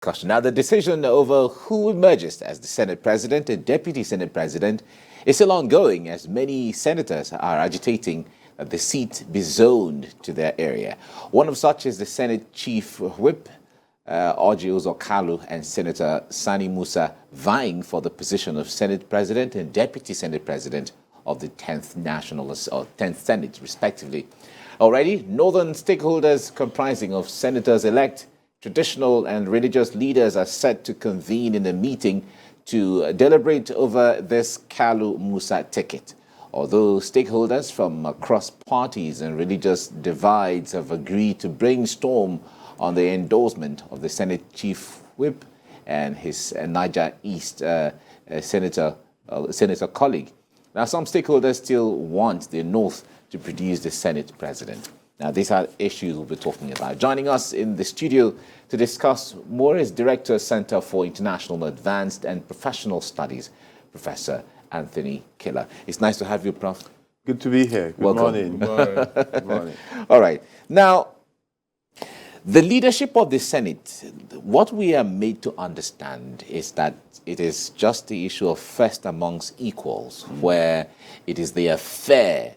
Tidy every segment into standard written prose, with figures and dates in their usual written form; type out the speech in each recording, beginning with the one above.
discussion. Now, the decision over who emerges as the Senate President and Deputy Senate President is still ongoing, as many senators are agitating that the seat be zoned to their area. One of such is the Senate Chief Whip, Orji Uzor-Kalu, and Senator Sani Musa, vying for the position of Senate President and Deputy Senate President of the 10th or 10th Senate, respectively. Already, northern stakeholders comprising of senators-elect, traditional and religious leaders are set to convene in a meeting to deliberate over this Kalu-Musa ticket. Although stakeholders from across parties and religious divides have agreed to brainstorm on the endorsement of the Senate Chief Whip and his Niger East senator colleague. Now, some stakeholders still want the North to produce the Senate President. Now, these are issues we'll be talking about. Joining us in the studio to discuss more is Director, Center for International Advanced and Professional Studies, Professor Anthony Kila. It's nice to have you, Prof. Good to be here. Good morning. Good morning. All right. Now, the leadership of the Senate, what we are made to understand is that it is just the issue of first amongst equals, where it is the affair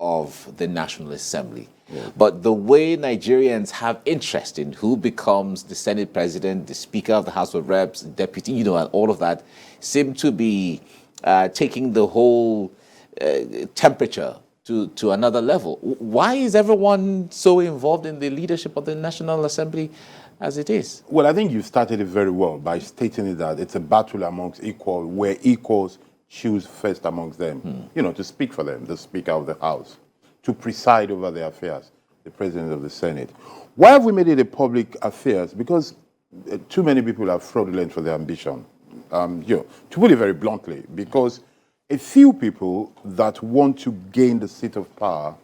of the National Assembly. Yeah. But the way Nigerians have interest in who becomes the Senate President, the Speaker of the House of Reps, Deputy, and all of that, seem to be taking the whole temperature to another level. Why is everyone so involved in the leadership of the National Assembly as it is? Well, I think you started it very well by stating it that it's a battle amongst equals, where equals choose first amongst them, to speak for them, the Speaker of the House, to preside over their affairs, the President of the Senate. Why have we made it a public affairs? Because too many people are fraudulent for their ambition. To put it very bluntly, because a few people that want to gain the seat of power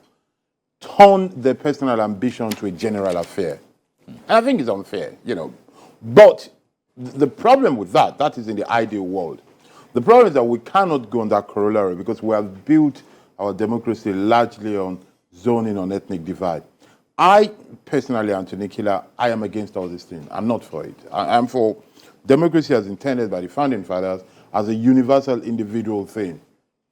turn their personal ambition to a general affair. And I think it's unfair, But the problem with that is in the ideal world. The problem is that we cannot go on that corollary because we have built our democracy largely on zoning, on ethnic divide. I personally, Anthony Kila, I am against all these things. I'm not for it. I'm for democracy as intended by the Founding Fathers as a universal individual thing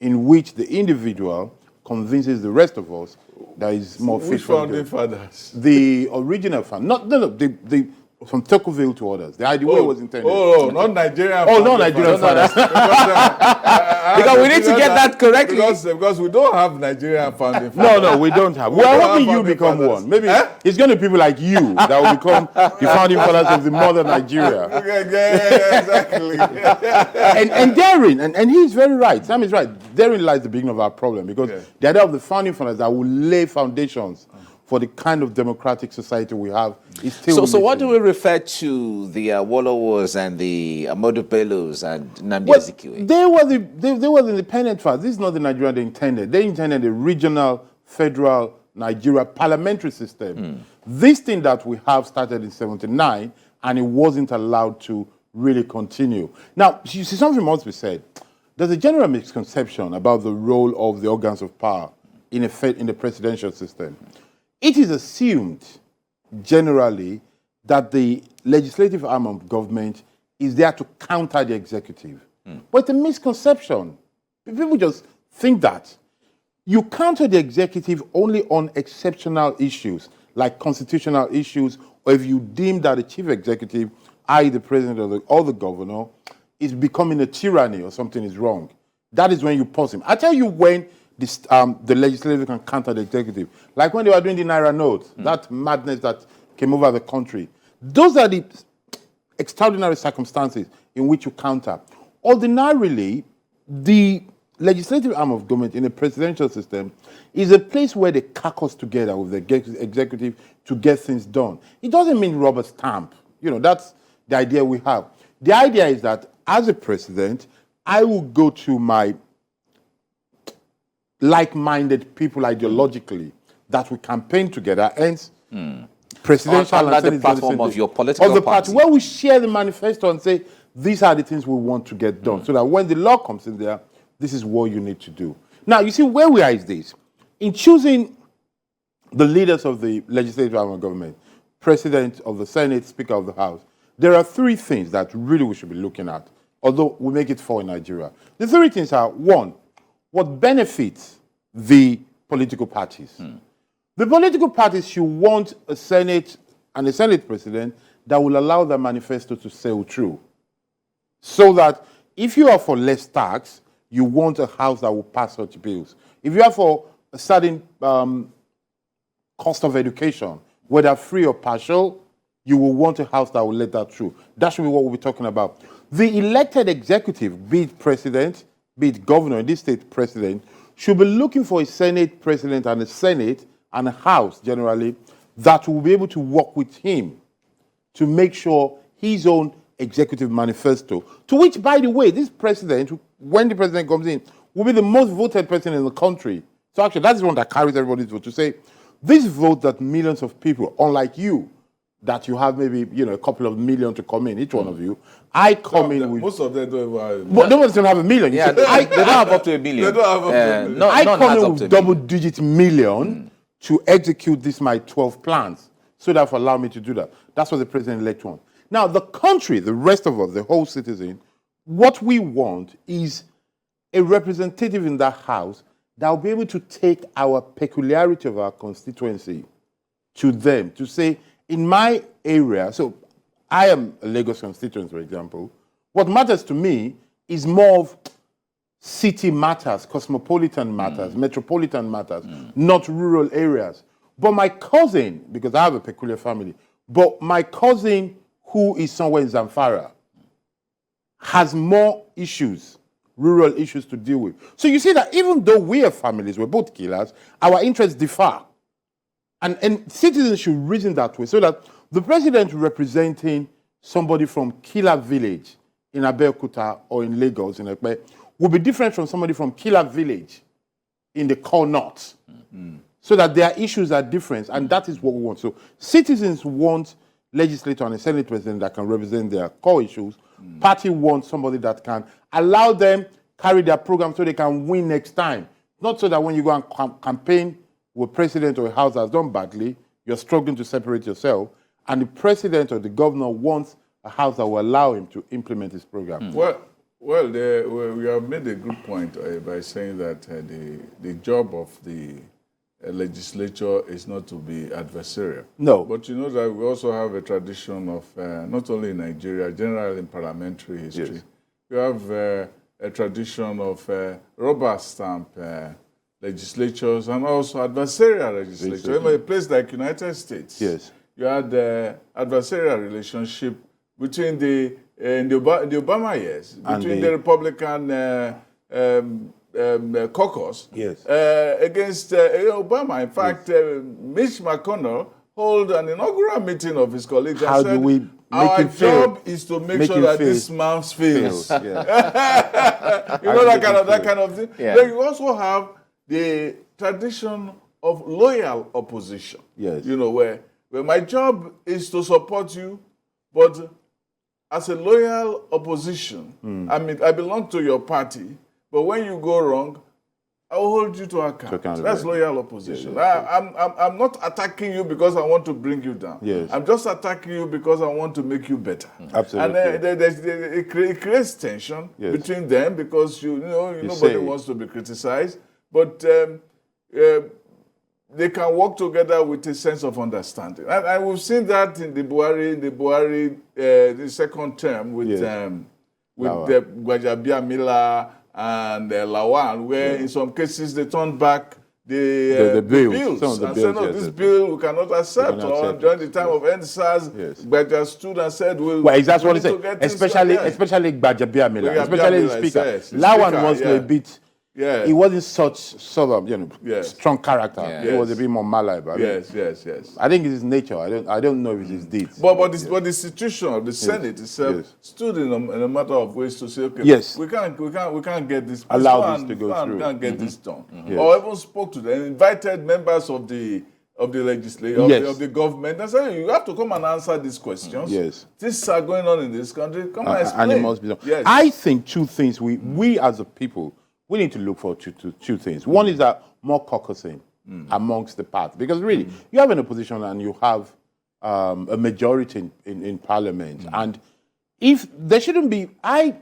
in which the individual convinces the rest of us that is more fit. Which Founding Fathers? The original the from Tocqueville to others. The idea was intended. Oh, not Nigerian. Oh, not Nigerian fathers. Because we need to get that correctly. Because we don't have Nigerian founding fathers. No, we don't have. We're hoping you become one. Maybe it's going to be people like you that will become the founding fathers of the modern Nigeria. Yeah, exactly. and therein, and he's very right. Sam is right. Therein lies the beginning of our problem because the idea of the founding fathers that will lay foundations for the kind of democratic society we have is still So what do we refer to the Wolowos and the Ahmadu Bellos and Nnamdi Azikiwe? They were the independent fathers. This is not the Nigeria they intended. They intended a regional, federal, Nigeria parliamentary system. This thing that we have started in 1979, and it wasn't allowed to really continue. Now, you see, something must be said. There's a general misconception about the role of the organs of power in the presidential system. It is assumed generally that the legislative arm of government is there to counter the executive. But it's a misconception. People just think that. You counter the executive only on exceptional issues, like constitutional issues, or if you deem that the chief executive, i.e. the president or the governor, is becoming a tyranny or something is wrong. That is when you pause him. I tell you when the legislature can counter the executive. Like when they were doing the Naira note, that madness that came over the country. Those are the extraordinary circumstances in which you counter. Ordinarily, the legislative arm of government in a presidential system is a place where they caucus together with the executive to get things done. It doesn't mean rubber stamp. That's the idea we have. The idea is that as a president, I will go to my like-minded people ideologically that we campaign together, hence presidential under the platform of your political party, where we share the manifesto and say these are the things we want to get done, so that when the law comes in there, this is what you need to do. Now, you see where we are is this: in choosing the leaders of the legislative arm of government, president of the Senate, Speaker of the House, there are three things that really we should be looking at, although we make it four in Nigeria. The three things are, one, what benefits the political parties. The political parties should want a Senate and a Senate president that will allow the manifesto to sail through. So that if you are for less tax, you want a house that will pass such bills. If you are for a certain cost of education, whether free or partial, you will want a house that will let that through. That should be what we'll be talking about. The elected executive, be it president, be it governor, in this state president, should be looking for a Senate president and a Senate and a House, generally, that will be able to work with him to make sure his own executive manifesto, to which, by the way, this president, when the president comes in, will be the most voted person in the country. So actually, that's the one that carries everybody's vote, to say, this vote that millions of people, unlike you, that you have maybe, a couple of million to come in, each one of you, I come in with... Most of them don't have... But nobody's going to have a million. Yeah, they don't have up to a million. They don't have up to a million. I come in with double-digit million to execute my 12 plans. So that allow me to do that. That's what the president-elect wants. Now, the country, the rest of us, the whole citizen, what we want is a representative in that house that will be able to take our peculiarity of our constituency to them, to say, in my area, so I am a Lagos constituent, for example, what matters to me is more of city matters, cosmopolitan matters, metropolitan matters, not rural areas. But my cousin, because I have a peculiar family, but my cousin who is somewhere in Zamfara has more issues, rural issues to deal with. So you see that even though we are families, we're both killers, our interests differ. And citizens should reason that way, so that the president representing somebody from Kila village in Abeokuta or in Lagos, in Ekpe, will be different from somebody from Kila village in the core north. So that their issues are different, and that is what we want. So citizens want legislator and a Senate president that can represent their core issues. Party wants somebody that can allow them carry their program so they can win next time. Not so that when you go and campaign with president or a house that's done badly, you're struggling to separate yourself, and the president or the governor wants a house that will allow him to implement his program. Well, we have made a good point by saying that the job of the legislature is not to be adversarial. No. But you know that we also have a tradition of, not only in Nigeria, generally in parliamentary history, Yes. we have a tradition of rubber stamp legislatures and also adversarial legislatures. Even a place like United States, Yes. you had the adversarial relationship between the Obama years, between the Republican caucus Yes. against Obama. In fact, Mitch McConnell held an inaugural meeting of his colleagues and How said, do we make our it fail? job is to make Make sure it that fail. this man fails. Yeah. You know that kind of thing. Yeah. Then you also have the tradition of loyal opposition. Yes. You know, where my job is to support you, but as a loyal opposition, I mean, I belong to your party, but when you go wrong, I will hold you to account. That's loyal opposition. I'm not attacking you because I want to bring you down. Yes. I'm just attacking you because I want to make you better. Absolutely. And it creates tension between them because nobody wants to be criticized, but they can work together with a sense of understanding. And we've seen that in the Buhari, the second term with the Gwajabiamila and Lawan, where in some cases they turned back the bills. Some of the and bills, said, no, this bill we cannot accept. Or during the time of NSAS, Gbaja stood and said, well, that's what he said. Especially Gbajabiamila, especially the speaker. Lawan was a bit... Yeah. He wasn't such sort of strong character. He was a bit more malleable. Yes. I think it's his nature. I don't know if it's his deeds. But the institution of the Senate itself stood in a matter of ways to say, okay, we can't get this. Allow this to go through. We can't get this done. Or even spoke to them, invited members of the legislature, of the government, and said, you have to come and answer these questions. Yes. These are going on in this country. Come and explain. And it must be done. Yes. I think two things we as a people, we need to look for two things. One is that more caucusing amongst the party. Because really, you have an opposition and you have a majority in Parliament. And if there shouldn't be, I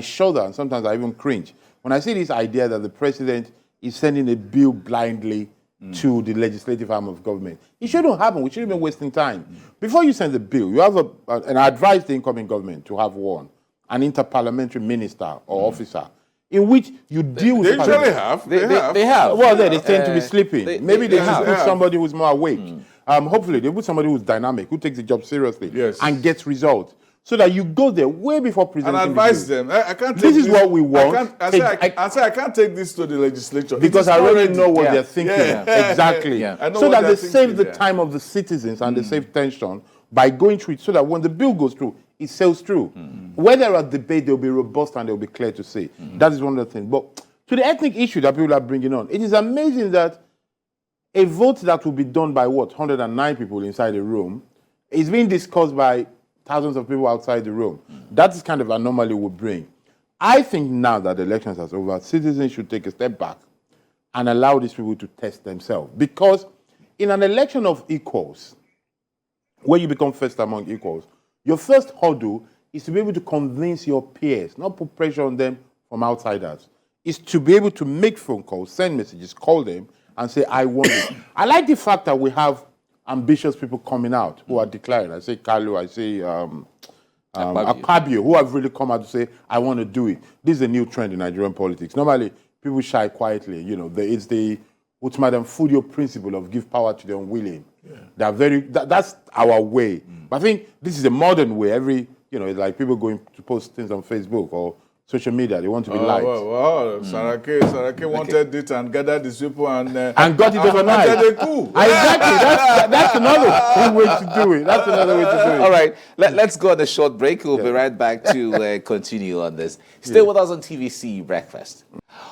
shudder and sometimes I even cringe when I see this idea that the president is sending a bill blindly to the legislative arm of government. It shouldn't happen. We shouldn't be wasting time. Before you send the bill, you have and I advise the incoming government to have one, an interparliamentary minister or officer, in which you deal with. They usually have. They have. Well, they tend to be sleeping. Maybe they should put have. somebody who's more awake. Hopefully, they put somebody who's dynamic, who takes the job seriously, Yes. and gets results. So that you go there way before presenting And advise the bill. them. I can't. This is what we want. I say I can't take this to the legislature Because I already know what they're thinking. Yeah. Exactly. Yeah. I know So what that they they're save thinking, the yeah. time of the citizens and they save tension by going through it, so that when the bill goes through, it sails through. Where there are debate, they'll be robust and they'll be clear to see. That is one of the things. But to the ethnic issue that people are bringing on, it is amazing that a vote that will be done by 109 people inside the room is being discussed by thousands of people outside the room. That is kind of anomaly we bring. I think now that the elections are over, citizens should take a step back and allow these people to test themselves. Because in an election of equals, where you become first among equals, your first hurdle is to be able to convince your peers, not put pressure on them from outsiders. Is to be able to make phone calls, send messages, call them, and say, I want it. I like the fact that we have ambitious people coming out who are declaring. I say Kalu, I say Akpabio, who have really come out to say, I want to do it. This is a new trend in Nigerian politics. Normally, people shy quietly. You know, it's the what's Madam Fudio principle of give power to the unwilling. Yeah. That's our way. But I think this is a modern way. It's like people going to post things on Facebook or social media. They want to be liked. Sarake wanted it and gathered these people and got it overnight. a coup. Exactly. That's another way to do it. That's another way to do it. All right, let's go on a short break. We'll be right back to continue on this. Stay with us on TVC Breakfast.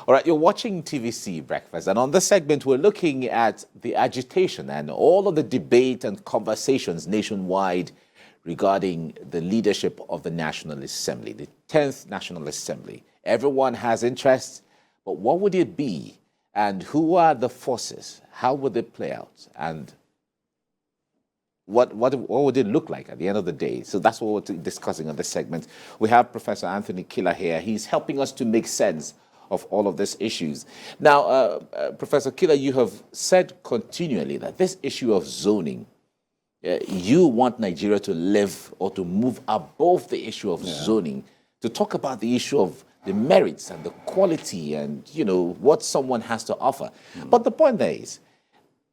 All right, you're watching TVC Breakfast, and on this segment, we're looking at the agitation and all of the debate and conversations nationwide regarding the leadership of the National Assembly, the 10th National Assembly. Everyone has interests, but what would it be? And who are the forces? How would it play out? And what would it look like at the end of the day? So that's what we're discussing on this segment. We have Professor Anthony Kila here. He's helping us to make sense of all of these issues. Now, Professor Kila, you have said continually that this issue of zoning, you want Nigeria to live or to move above the issue of zoning, to talk about the issue of the merits and the quality and, what someone has to offer. But the point there is,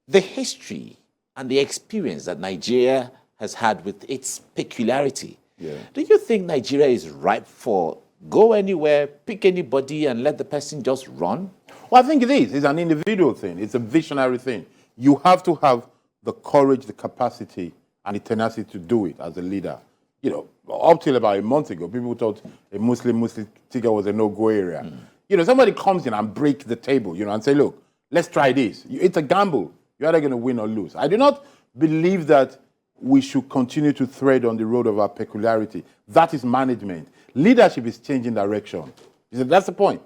the history and the experience that Nigeria has had with its peculiarity, do you think Nigeria is ripe for go anywhere, pick anybody and let the person just run? Well, I think it is. It's an individual thing. It's a visionary thing. You have to have the courage, the capacity, and the tenacity to do it as a leader. Up till about a month ago, people thought a Muslim ticket was a no-go area. Somebody comes in and breaks the table, and say, look, let's try this. It's a gamble. You're either going to win or lose. I do not believe that we should continue to tread on the road of our peculiarity. That is management. Leadership is changing direction. That's the point.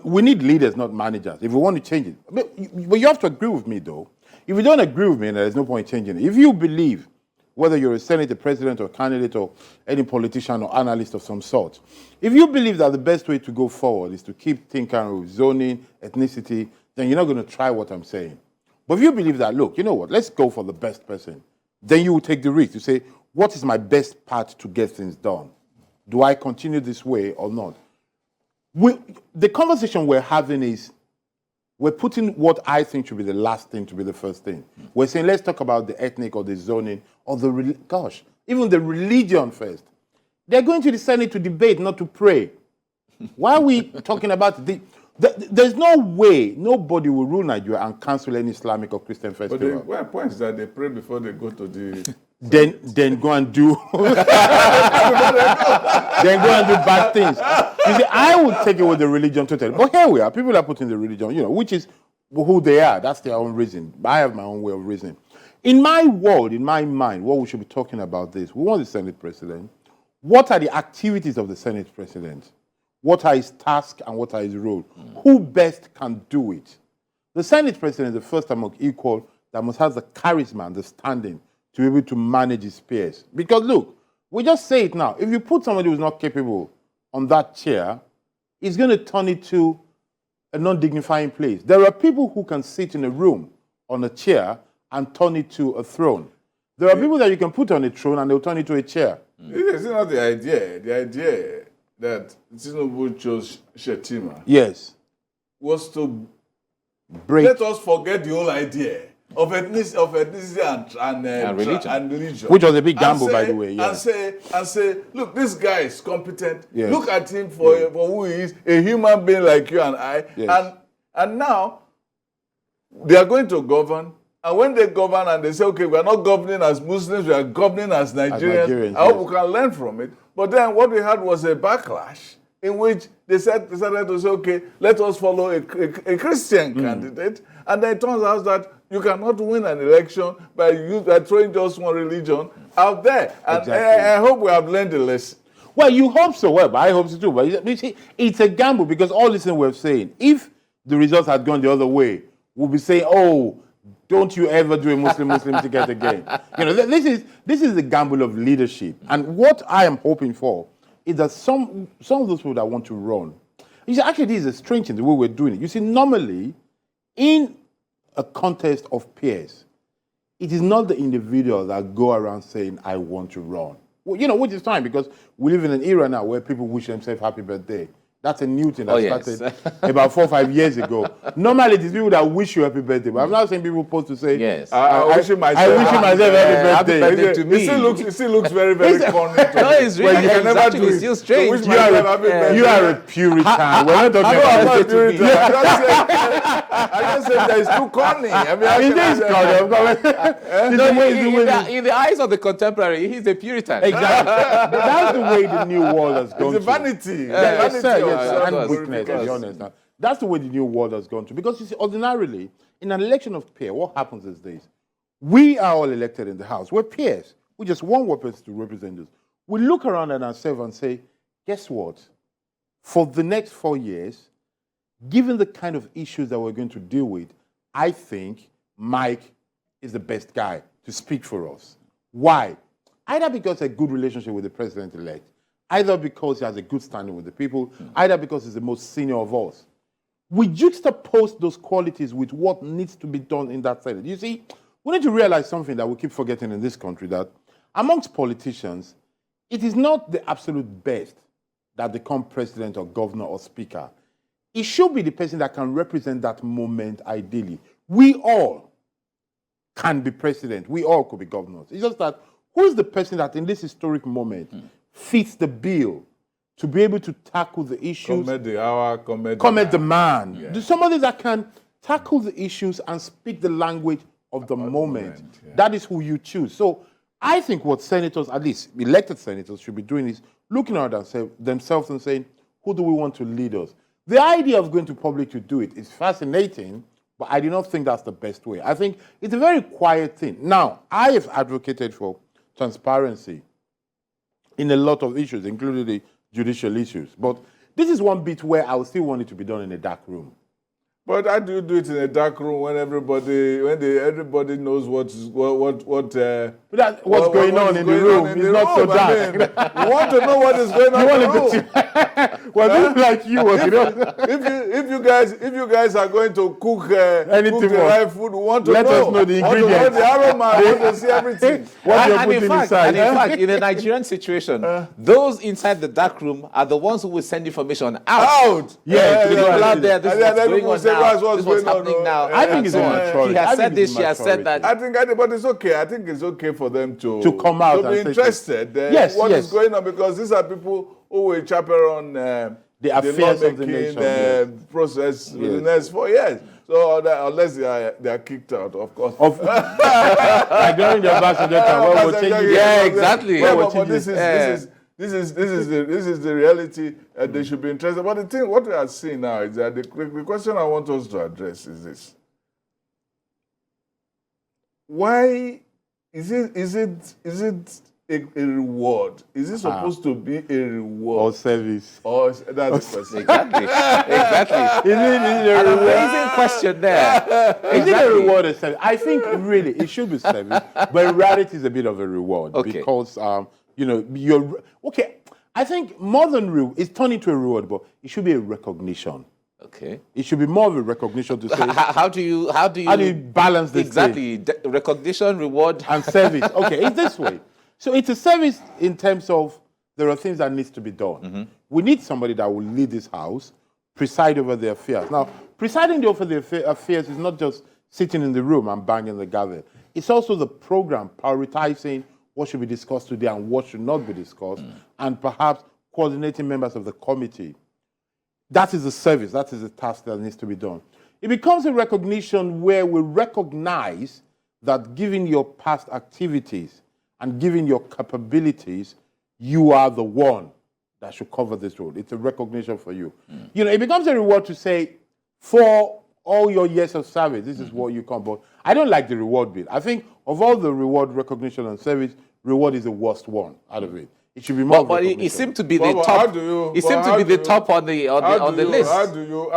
We need leaders, not managers, if we want to change it. But you have to agree with me, though. If you don't agree with me, there's no point changing it. If you believe, whether you're a senator, president, or candidate, or any politician or analyst of some sort, if you believe that the best way to go forward is to keep thinking with zoning, ethnicity, then you're not going to try what I'm saying. But if you believe that, look, you know what, let's go for the best person, then you will take the risk to say, what is my best path to get things done? Do I continue this way or not? The conversation we're having is, we're putting what I think should be the last thing to be the first thing. We're saying, let's talk about the ethnic or the zoning or even the religion first. They're going to the Senate to debate, not to pray. Why are we talking about it? There's no way nobody will rule Nigeria and cancel any Islamic or Christian festival. But the point is that they pray before they go to the... Then go and do bad things. You see, I would take away the religion totally. But here we are. People are putting the religion, which is who they are. That's their own reason. I have my own way of reasoning. In my world, in my mind, what we should be talking about this. We want the Senate President. What are the activities of the Senate President? What are his tasks and what are his roles? Who best can do it? The Senate President is the first among equal that must have the charisma and the standing to be able to manage his peers. Because look, we just say it now. If you put somebody who's not capable on that chair, it's going to turn it to a non-dignifying place. There are people who can sit in a room on a chair and turn it to a throne. There are people that you can put on a throne and they'll turn it to a chair. It's not the idea. The idea that Tinubu chose Shetima was to let us forget the whole idea of ethnicity and religion. Which was a big gamble, by the way. Yeah. And say, look, this guy is competent. Yes. Look at him for who he is, a human being like you and I. Yes. And now they are going to govern. And when they govern and they say, okay, we are not governing as Muslims, we are governing as Nigerians, I hope we can learn from it. But then what we had was a backlash in which they decided to say, okay, let us follow a Christian candidate. And then it turns out that you cannot win an election by throwing just one religion out there. And I hope we have learned the lesson. Well, you hope so. Well, but I hope so too. But you see, it's a gamble because all this thing we're saying, if the results had gone the other way, we'll be saying, oh, don't you ever do a Muslim ticket again. You know, this is the gamble of leadership. And what I am hoping for is that some of those people that want to run, you see, actually this is a strange thing, the way we're doing it. You see, normally, in a contest of peers, it is not the individual that go around saying, I want to run. Well, you know, which is fine because we live in an era now where people wish themselves happy birthday. That's a new thing that started about 4 or 5 years ago. Normally, it is people that wish you happy birthday, but I'm not saying people supposed to say, yes, I wish myself happy birthday to me. It still looks very, very funny. No, it's really, it's still strange. You are a Puritan. We're not talking about a Puritan. I just said that it's too corny. I mean, in the eyes of the contemporary, he's a Puritan. Exactly. That's the way the new world has gone. It's a vanity. And weakness, to be honest. That's the way the new world has gone to. Because you see, ordinarily, in an election of peer, what happens is this. We are all elected in the House. We're peers. We just want one person to represent us. We look around at ourselves and say, guess what? For the next 4 years, given the kind of issues that we're going to deal with, I think Mike is the best guy to speak for us. Why? Either because a good relationship with the president-elect, either because he has a good standing with the people, either because he's the most senior of us. We juxtapose those qualities with what needs to be done in that Senate. You see, we need to realize something that we keep forgetting in this country, that amongst politicians, it is not the absolute best that become president or governor or speaker. It should be the person that can represent that moment ideally. We all can be president. We all could be governors. It's just that who is the person that in this historic moment fits the bill to be able to tackle the issues? Comment the hour, comment the man. Yeah. Do somebody that can tackle the issues and speak the language of the moment. That is who you choose. So I think what senators, at least elected senators, should be doing is looking at themselves and saying, who do we want to lead us? The idea of going to public to do it is fascinating, but I do not think that's the best way. I think it's a very quiet thing. Now, I have advocated for transparency in a lot of issues, including the judicial issues. But this is one bit where I would still want it to be done in a dark room. But how do you do it in a dark room when everybody knows what's going on in the room? It's not so dark. I mean, we want to know what is going on in the room. Well, people like you, if you guys are going to cook the right food, we want to let us know the ingredients. Want to know the aroma. We want to see everything. What you're putting inside. And in fact, in the Nigerian situation, those inside the dark room are the ones who will send information out. Yeah, out there. This is what's going on now. This is what's happening now. I think it's immaturity. He has said this. She has said that. I think, but it's okay. I think it's okay for them to come out to be interested. What is going on, because these are people who will chaperone the affairs of the nation process within the next 4 years. So unless they are kicked out, of course. Like during the ambassador time, exactly. But this is the reality. They should be interested. But the thing, what we are seeing now is that the question I want us to address is this: why is it a reward? Is it supposed to be a reward? Or service. Or that's the question. Exactly. Exactly. Is it a An reward? amazing question there. Is it a reward or service? I think really it should be service, but in reality it's a bit of a reward because you're okay. I think more than it's turned into a reward, but it should be a recognition. Okay. It should be more of a recognition to say How do you balance this exactly recognition, reward, and service. Okay, it's this way. So it's a service in terms of there are things that needs to be done. We need somebody that will lead this house, preside over the affairs. Now, presiding over the affairs is not just sitting in the room and banging the gavel. It's also the program, prioritizing what should be discussed today and what should not be discussed, and perhaps coordinating members of the committee. That is a service. That is a task that needs to be done. It becomes a recognition where we recognize that given your past activities and given your capabilities, you are the one that should cover this role. It's a recognition for you. It becomes a reward to say, for all your years of service, this is what you come. But I don't like the reward bit. I think of all the reward, recognition, and service, reward is the worst one out of it. It should be more. But it seemed to be the top. It seemed to be the top on the list. How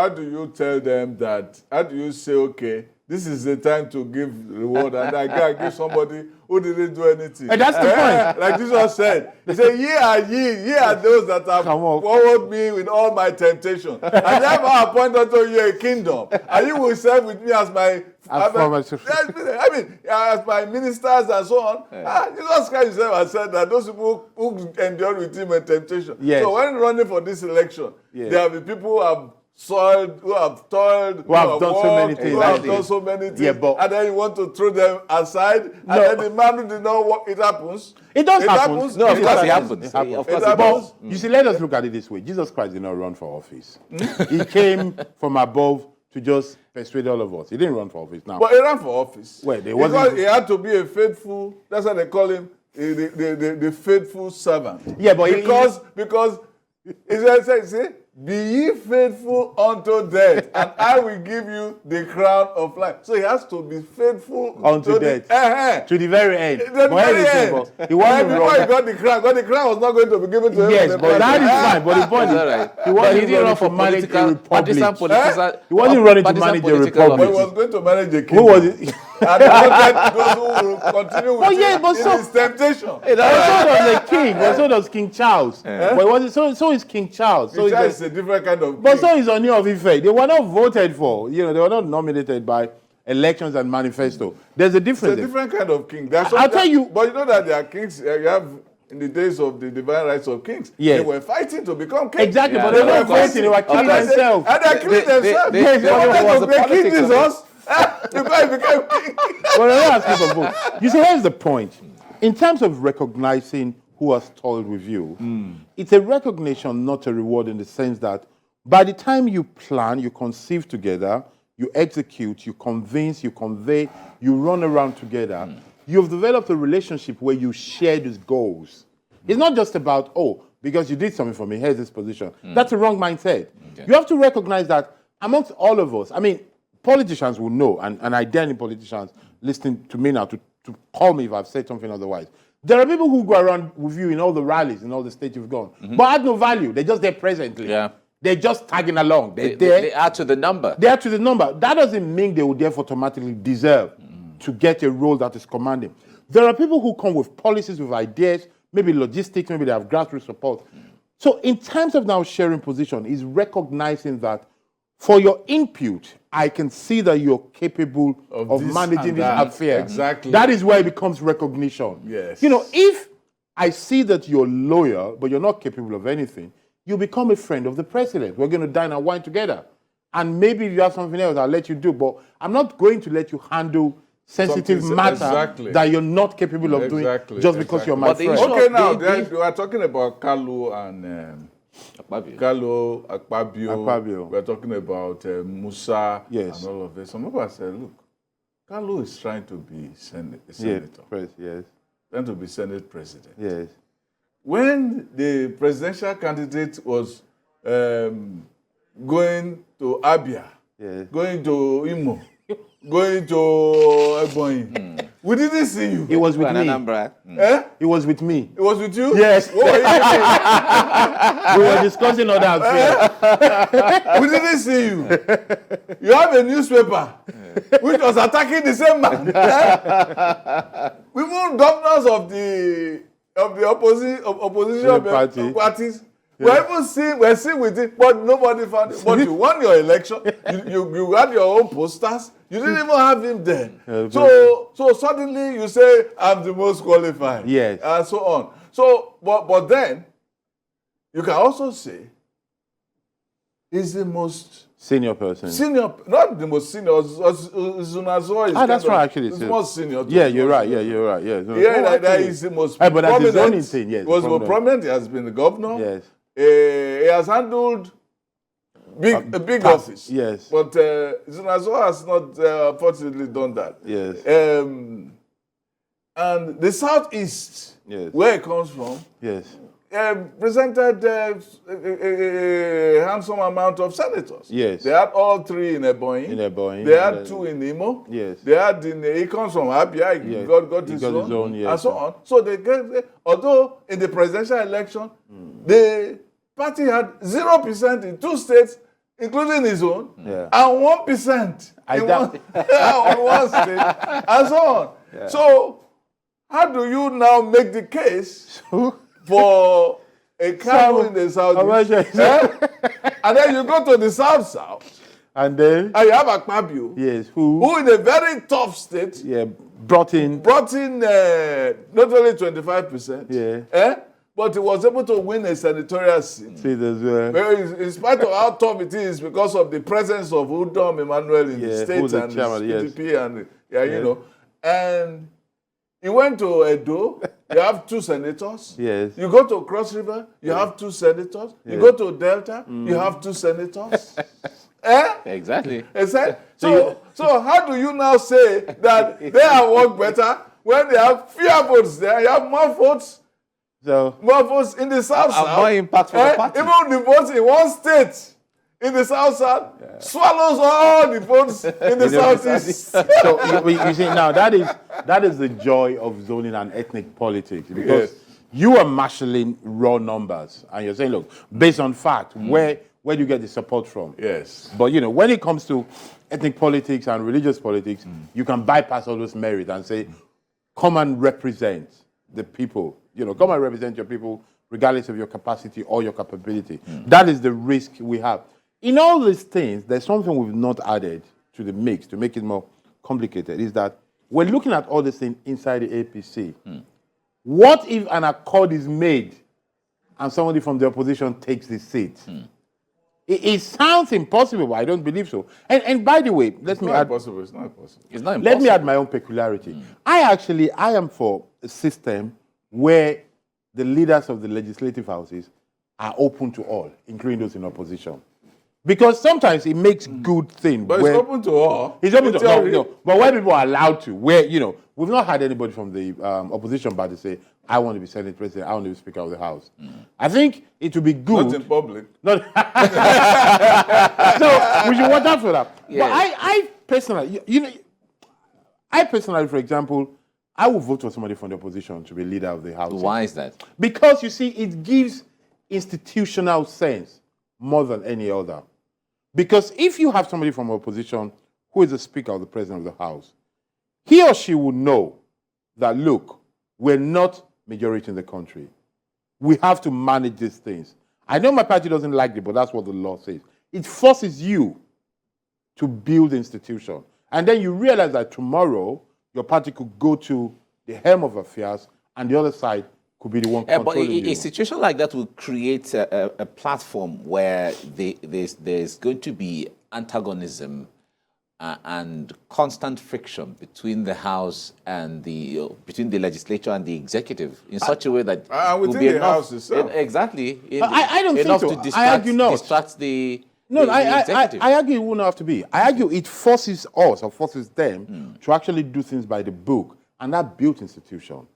do you tell them that? How do you say, okay, this is the time to give reward, and I can't give somebody who didn't do anything? And that's the point. Like Jesus said, he said, ye are those that have followed me with all my temptation. And therefore I appoint unto you a kingdom, and you will serve with me as my as my ministers and so on. Jesus Christ himself has said that those people who endure with him in temptation. Yes. So when running for this election, there will be people who have soiled, who have toiled, who have done so many things. Who have done so many things. Yeah, but and then you want to throw them aside, and then the man who did not work, it happens. It does happen. No, of course it happens. Of course it happens. You see, let us look at it this way. Jesus Christ did not run for office. He came from above to just persuade all of us. He didn't run for office now. But he ran for office. Well, because he had to be a faithful, that's what they call him, the faithful servant. Yeah, but because he said, be ye faithful unto death, and I will give you the crown of life. So he has to be faithful unto death. To the very end. He wasn't before he got the crown. But the crown was not going to be given to him. Yes, but that is fine. But the point is, he didn't run for political. He wasn't running to manage the republic. But he was going to manage the kingdom. Who was it? And he wanted those who will continue with his temptation. So does the king. So does King Charles. But so is King Charles. So it's a different kind of king. But so is Oni of Ife. They were not voted for. They were not nominated by elections and manifesto. There's a difference. It's a different kind of king. I'll tell you. But you know that there are kings. You have in the days of the divine rights of kings. They were fighting to become king. Exactly, but they were fighting. They were killing themselves. And they killing themselves. They wanted to be king Jesus. Because he became king. Well, I'm asking for both. You see, here's the point. In terms of recognizing who has toiled with you, it's a recognition, not a reward, in the sense that by the time you plan, you conceive together, you execute, you convince, you convey, you run around together, you've developed a relationship where you share these goals. It's not just about, because you did something for me, here's this position. That's a wrong mindset. Okay. You have to recognize that amongst all of us, politicians will know, and I dare any politicians listening to me now to call me if I've said something otherwise. There are people who go around with you in all the rallies, in all the states you've gone, but add no value. They're just there presently. Yeah. They're just tagging along. They add to the number. They add to the number. That doesn't mean they will therefore automatically deserve to get a role that is commanding. There are people who come with policies, with ideas, maybe logistics, maybe they have grassroots support. So in terms of now sharing position, is recognizing that for your input, I can see that you're capable of managing this affair. Exactly. That is where it becomes recognition. Yes. If I see that you're loyal, but you're not capable of anything, you become a friend of the president. We're going to dine and wine together. And maybe if you have something else, I'll let you do. But I'm not going to let you handle sensitive matter that you're not capable of doing just because you're my friend. Okay, now, we are talking about Kalu and... Kalu, Akpabio. We're talking about Musa and all of this. Some people have said, look, Kalu is trying to be senator. Yes. Trying to be Senate president. Yes. When the presidential candidate was going to Abia, going to Imo, going to Ebonyi. We didn't see you. It was with me. Anambra. Eh? It was with me. It was with you? Yes. What were you We were discussing other affairs. doing? We didn't see you. You have a newspaper which was attacking the same man. We were governors of the opposition parties. We're seen with it, but nobody found it. But you won your election. You had your own posters. You didn't even have him there. So suddenly you say, I'm the most qualified. Yes. And so on. So, but then, you can also say, he's the most Senior person. senior, not the most senior. Zunazo is That's right, actually. It's more senior. Yeah, you're right. Yeah, you're right. Yeah, That is the most but that's his prominent. own thing, yes. He was more prominent. He has been the governor. Yes. He has handled a big office. Yes. But Zunazo has not, unfortunately, done that. Yes. And the Southeast, Yes. where it comes from, Yes. presented a handsome amount of senators. Yes. They had all three in Ebonyi. They had two in Imo. Yes. They had he comes from Abia. He Yes. got his own, yes. and so on. So they get, although in the presidential election, the party had 0% in two states, including his own, and 1% in one state, and so on. Yeah. So how do you now make the case for a cow in the south? And then you go to the south, and then you have Akpabio, yes, who in a very tough state, brought in not only 25%, but he was able to win a senatorial seat. In spite of how tough it is, because of the presence of Udom Emmanuel in the state and PDP, and you know, and he went to Edo. You have two senators. Yes. You go to Cross River, you have two senators. You go to Delta, you have two senators. Exactly. So how do you now say that they have worked better when they have fewer votes there? You have more votes. More votes in the South. More impact for the party. Even the votes in one state in the South swallows all the votes in the Southeast. So you see, now that is the joy of zoning and ethnic politics, because you are marshalling raw numbers and you're saying, look, based on fact, where do you get the support from? Yes. But when it comes to ethnic politics and religious politics, you can bypass all those merits and say, come and represent the people. Come and represent your people regardless of your capacity or your capability. That is the risk we have. In all these things, there's something we've not added to the mix to make it more complicated, is that we're looking at all these things inside the APC. What if an accord is made and somebody from the opposition takes the seat? It sounds impossible, but I don't believe so. And by the way, It's not impossible. It's not impossible. Let me add my own peculiarity. I am for a system where the leaders of the legislative houses are open to all, including those in opposition. Because sometimes it makes good things. But it's open to all. It's open to all. No. But where people are allowed to, we've not had anybody from the opposition party say, I want to be Senate President, I want to be Speaker of the House. I think it would be good. Not in public. So we should watch out for that. Yeah. But I personally, for example, I would vote for somebody from the opposition to be leader of the House. Why is that? Because, you see, it gives institutional sense more than any other. Because if you have somebody from opposition who is the Speaker or the President of the House, he or she will know that, look, we're not majority in the country. We have to manage these things. I know my party doesn't like it, but that's what the law says. It forces you to build the institution. And then you realize that tomorrow, your party could go to the helm of affairs, and the other side could be the one controlling but a situation like that will create a platform where there's going to be antagonism and constant friction between the House and between the legislature and the executive in such a way that within the House itself. Exactly. I don't think so. To I argue not. distract the executive. I argue it wouldn't have to be. I argue it forces us or forces them to actually do things by the book, and that built institution.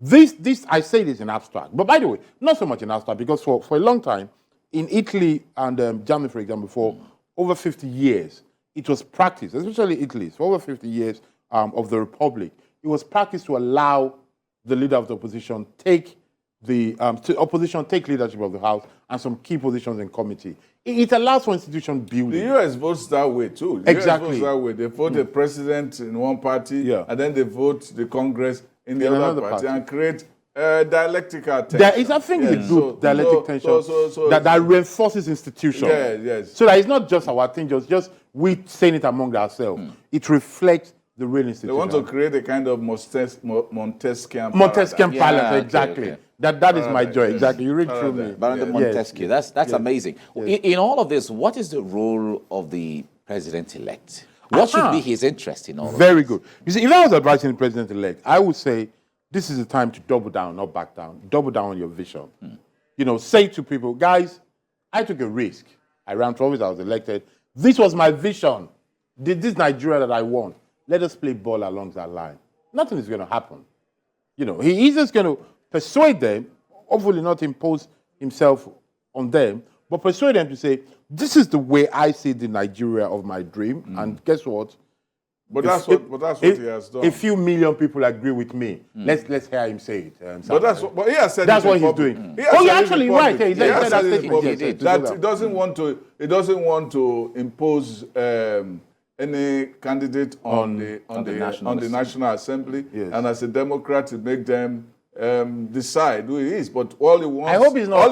This I say this in abstract, but by the way, not so much in abstract, because for a long time, in Italy and Germany, for example, for over 50 years, it was practiced, especially Italy, for over 50 years of the Republic. It was practiced to allow the leader of the opposition take leadership of the House and some key positions in committee. It allows for institution building. The U.S. votes that way too. The Exactly. US votes that way. They vote the president in one party, and then they vote the Congress in the other party and create dialectical tension. There is, I think, a good dialectic tension that reinforces institutions. Yes. So that it's not just our thing, just we saying it among ourselves. It reflects the real institution. They want to create a kind of Montesquieu balance, exactly. Okay. That is my joy, exactly. You read through me. Baron Montesquieu, that's amazing. In all of this, what is the role of the president-elect? What should be his interest in all of this? Very good. You see, if I was advising the president-elect, I would say, this is the time to double down, not back down. Double down on your vision. You know, say to people, guys, I took a risk. I ran for office, I was elected. This was my vision. This Nigeria that I want. Let us play ball along that line. Nothing is going to happen. You know, he's just going to persuade them, hopefully not impose himself on them, but persuade them to say, this is the way I see the Nigeria of my dream. And guess what? But that's what he has done. A few million people agree with me. Let's hear him say it. But he has said that's what he's doing. He actually right. He said that he doesn't want to impose any candidate on the National Assembly, and as a Democrat to make them decide who he is. But all he wants, I hope he's not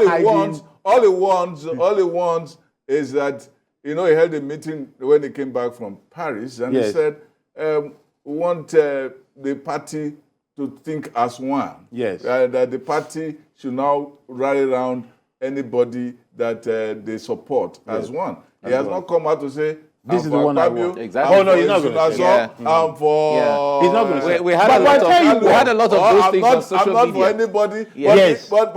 all he wants is that, you know, he held a meeting when he came back from Paris, and he said, we want the party to think as one. Yes. That the party should now rally around anybody that they support as one. He has not come out to say, this is the one I want. Exactly. Oh, no, he's not going to say He's not going to say we had a lot of those things on social I'm not media. for anybody. Yes. But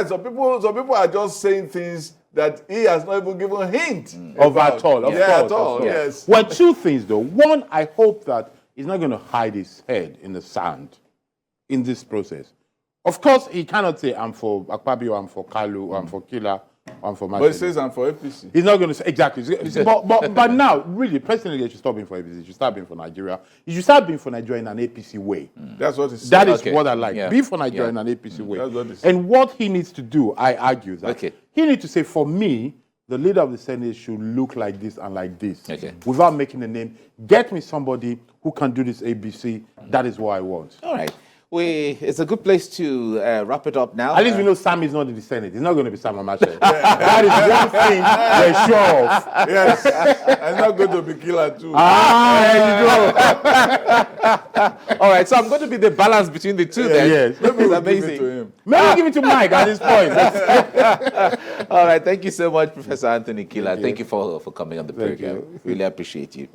some people are just saying things that he has not even given a hint of at all. Of course. Yes. Well, two things though. One, I hope that he's not going to hide his head in the sand in this process. Of course, he cannot say, I'm for Akpabio, I'm for Kalu, I'm for Kila, I'm for Martin. But he says, I'm for APC. He's not going to say, exactly. But now, really, personally, should stop being for APC. He should start being for Nigeria. He should start being for Nigeria in an APC way. That's what he said. That is what I like. Be for Nigeria in an APC way. That's what he said. And what he needs to do, I argue that he needs to say, for me, the leader of the Senate should look like this and like this, without making a name. Get me somebody who can do this ABC. That is what I want. All right. It's a good place to wrap it up now. At least we know Sam is not in the Senate. He's not going to be Sam Amache. That is one thing we're sure of. Yes. I'm not going to be Killer too. There you go. All right, so I'm going to be the balance between the two then. Yes. Maybe It's we'll amazing. give it to him. Maybe give it to Mike at this point. All right, thank you so much, Professor Anthony Kila. Thank you for coming on the program. Really appreciate you.